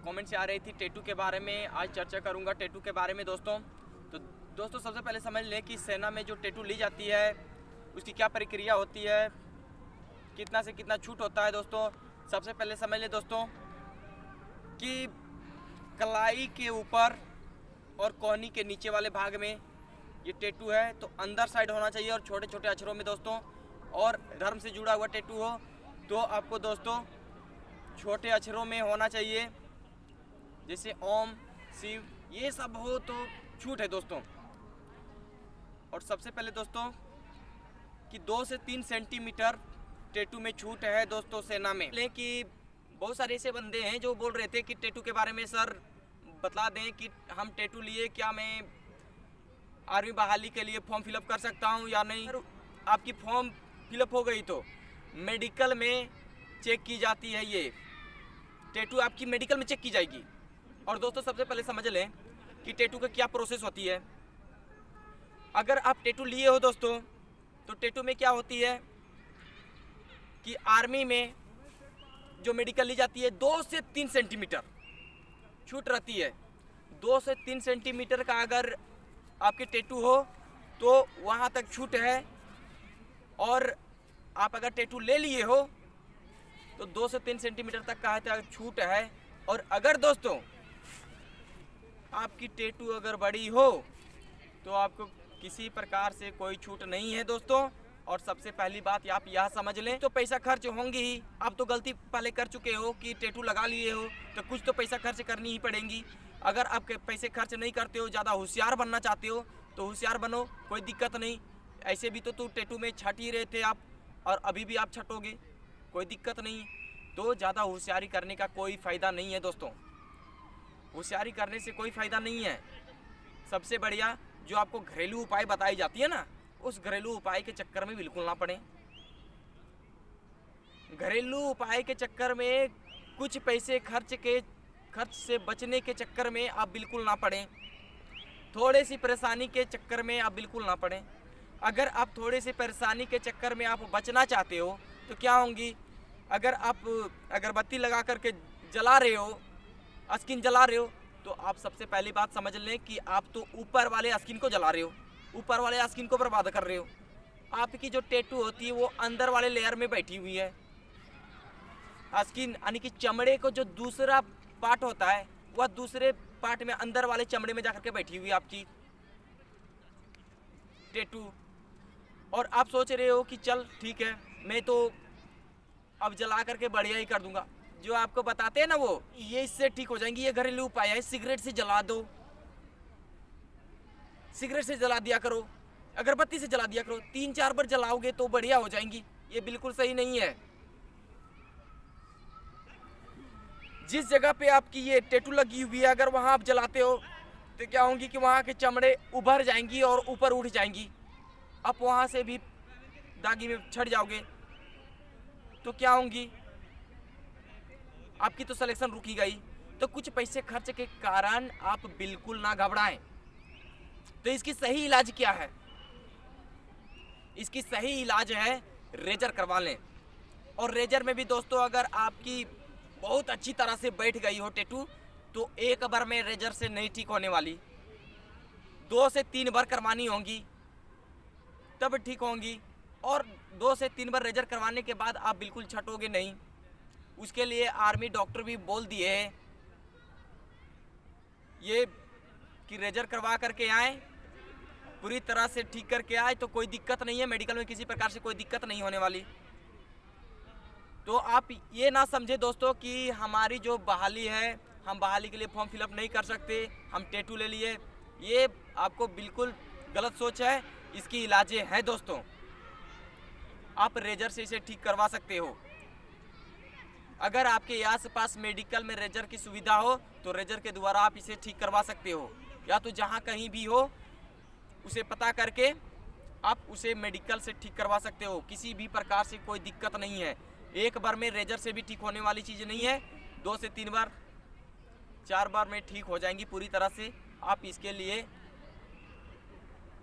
Comment से आ रही थी टैटू के बारे में। आज चर्चा करूंगा टैटू के बारे में दोस्तों। तो दोस्तों सबसे पहले समझ लें कि सेना में जो टैटू ली जाती है उसकी क्या प्रक्रिया होती है, कितना से कितना छूट होता है। दोस्तों सबसे पहले समझ लें दोस्तों कि कलाई के ऊपर और कोहनी के नीचे वाले भाग में ये टैटू है तो अंदर साइड होना चाहिए और छोटे छोटे अक्षरों में दोस्तों। और धर्म से जुड़ा हुआ टैटू हो तो आपको दोस्तों छोटे अक्षरों में होना चाहिए, जैसे ओम, शिव, ये सब हो तो छूट है दोस्तों। और सबसे पहले दोस्तों कि 2 से 3 सेंटीमीटर टैटू में छूट है दोस्तों सेना में। लेकिन बहुत सारे ऐसे बंदे हैं जो बोल रहे थे कि टैटू के बारे में सर बता दें कि हम टैटू लिए, क्या मैं आर्मी बहाली के लिए फॉर्म फिलअप कर सकता हूं या नहीं। आपकी फॉर्म फिलअप हो गई तो मेडिकल में चेक की जाती है, ये टैटू आपकी मेडिकल में चेक की जाएगी। और दोस्तों सबसे पहले समझ लें कि टैटू का क्या प्रोसेस होती है। अगर आप टैटू लिए हो दोस्तों तो टैटू में क्या होती है कि आर्मी में जो मेडिकल ली जाती है 2 से 3 सेंटीमीटर छूट रहती है। 2 से 3 सेंटीमीटर का अगर आपके टैटू हो तो वहाँ तक छूट है। और आप अगर टैटू ले लिए हो तो 2 से 3 सेंटीमीटर तक का छूट है। और अगर दोस्तों आपकी टैटू अगर बड़ी हो तो आपको किसी प्रकार से कोई छूट नहीं है दोस्तों। और सबसे पहली बात आप यह समझ लें तो पैसा खर्च होंगी ही। आप तो गलती पहले कर चुके हो कि टैटू लगा लिए हो तो कुछ तो पैसा खर्च करनी ही पड़ेगी। अगर आप पैसे खर्च नहीं करते हो, ज़्यादा होशियार बनना चाहते हो तो होशियार बनो, कोई दिक्कत नहीं। ऐसे भी तो टैटू में छट ही रहे थे आप और अभी भी आप छटोगे, कोई दिक्कत नहीं। तो ज़्यादा होशियारी करने का कोई फ़ायदा नहीं है दोस्तों, होशियारी करने से कोई फ़ायदा नहीं है। सबसे बढ़िया जो आपको घरेलू उपाय बताई जाती है ना, उस घरेलू उपाय के चक्कर में बिल्कुल ना पड़े। घरेलू उपाय के चक्कर में कुछ पैसे खर्च से बचने के चक्कर में आप बिल्कुल ना पड़ें। थोड़े सी परेशानी के चक्कर में आप बिल्कुल ना पड़ें। अगर आप थोड़े से परेशानी के चक्कर में आप बचना चाहते हो तो क्या होंगी, अगर आप अगरबत्ती लगा करके जला रहे हो, अस्किन जला रहे हो, तो आप सबसे पहली बात समझ लें कि आप तो ऊपर वाले अस्किन को जला रहे हो, ऊपर वाले अस्किन को बर्बाद कर रहे हो। आपकी जो टैटू होती है वो अंदर वाले लेयर में बैठी हुई है। अस्किन यानी कि चमड़े को जो दूसरा पार्ट होता है वह दूसरे पार्ट में अंदर वाले चमड़े में जाकर के बैठी हुई है आपकी टैटू। और आप सोच रहे हो कि चल ठीक है मैं तो अब जला करके बढ़िया ही कर दूंगा। जो आपको बताते हैं ना वो ये इससे ठीक हो जाएंगी, ये घरेलू उपाय है। सिगरेट से जला दो, सिगरेट से जला दिया करो, अगरबत्ती से जला दिया करो, 3-4 बार जलाओगे तो बढ़िया हो जाएंगी। ये बिल्कुल सही नहीं है। जिस जगह पे आपकी ये टैटू लगी हुई है अगर वहां आप जलाते हो तो क्या होंगी कि वहां के चमड़े उभर जाएंगी और ऊपर उठ जाएंगी। आप वहां से भी दागी में छट जाओगे तो क्या होंगी, आपकी तो सिलेक्शन रुकी गई। तो कुछ पैसे खर्च के कारण आप बिल्कुल ना घबराएं। तो इसकी सही इलाज क्या है? इसकी सही इलाज है रेजर करवा लें। और रेजर में भी दोस्तों अगर आपकी बहुत अच्छी तरह से बैठ गई हो टैटू तो एक बार में रेजर से नहीं ठीक होने वाली, 2 से 3 बार करवानी होंगी तब ठीक होंगी। और 2 से 3 बार रेजर करवाने के बाद आप बिल्कुल छटोगे नहीं। उसके लिए आर्मी डॉक्टर भी बोल दिए हैं ये कि रेजर करवा करके आए, पूरी तरह से ठीक करके आए तो कोई दिक्कत नहीं है। मेडिकल में किसी प्रकार से कोई दिक्कत नहीं होने वाली। तो आप ये ना समझे दोस्तों कि हमारी जो बहाली है हम बहाली के लिए फॉर्म फिलअप नहीं कर सकते, हम टैटू ले लिए। ये आपको बिल्कुल गलत सोच है। इसकी इलाजें हैं दोस्तों, आप रेजर से इसे ठीक करवा सकते हो। अगर आपके आस पास मेडिकल में रेजर की सुविधा हो तो रेजर के द्वारा आप इसे ठीक करवा सकते हो, या तो जहाँ कहीं भी हो उसे पता करके आप उसे मेडिकल से ठीक करवा सकते हो। किसी भी प्रकार से कोई दिक्कत नहीं है। एक बार में रेजर से भी ठीक होने वाली चीज़ नहीं है, 2 से 3 बार 4 बार में ठीक हो जाएंगी पूरी तरह से। आप इसके लिए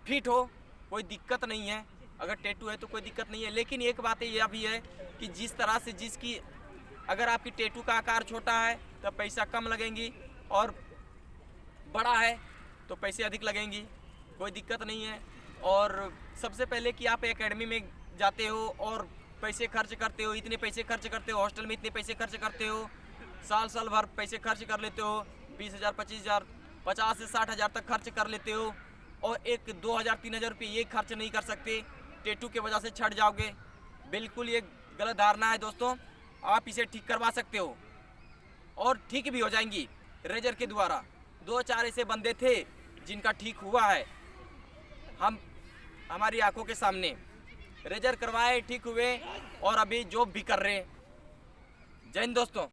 फिट हो, कोई दिक्कत नहीं है। अगर टैटू है तो कोई दिक्कत नहीं है। लेकिन एक बात यह भी है कि जिस तरह से जिसकी अगर आपकी टैटू का आकार छोटा है तो पैसा कम लगेंगी, और बड़ा है तो पैसे अधिक लगेंगी, कोई दिक्कत नहीं है। और सबसे पहले कि आप एकेडमी में जाते हो और पैसे खर्च करते हो, इतने पैसे खर्च करते हो, हॉस्टल में इतने पैसे खर्च करते हो, साल भर पैसे खर्च कर लेते हो, 20,000 25,000 50 से 60,000 तक खर्च कर लेते हो, और 1-2,000 3,000 रुपये ये खर्च नहीं कर सकते, टैटू के वजह से छट जाओगे। बिल्कुल ये गलत धारणा है दोस्तों। आप इसे ठीक करवा सकते हो और ठीक भी हो जाएंगी रेजर के द्वारा। 2-4 ऐसे बंदे थे जिनका ठीक हुआ है, हम हमारी आंखों के सामने रेजर करवाए, ठीक हुए और अभी जॉब भी कर रहे हैं। जय हिंद दोस्तों।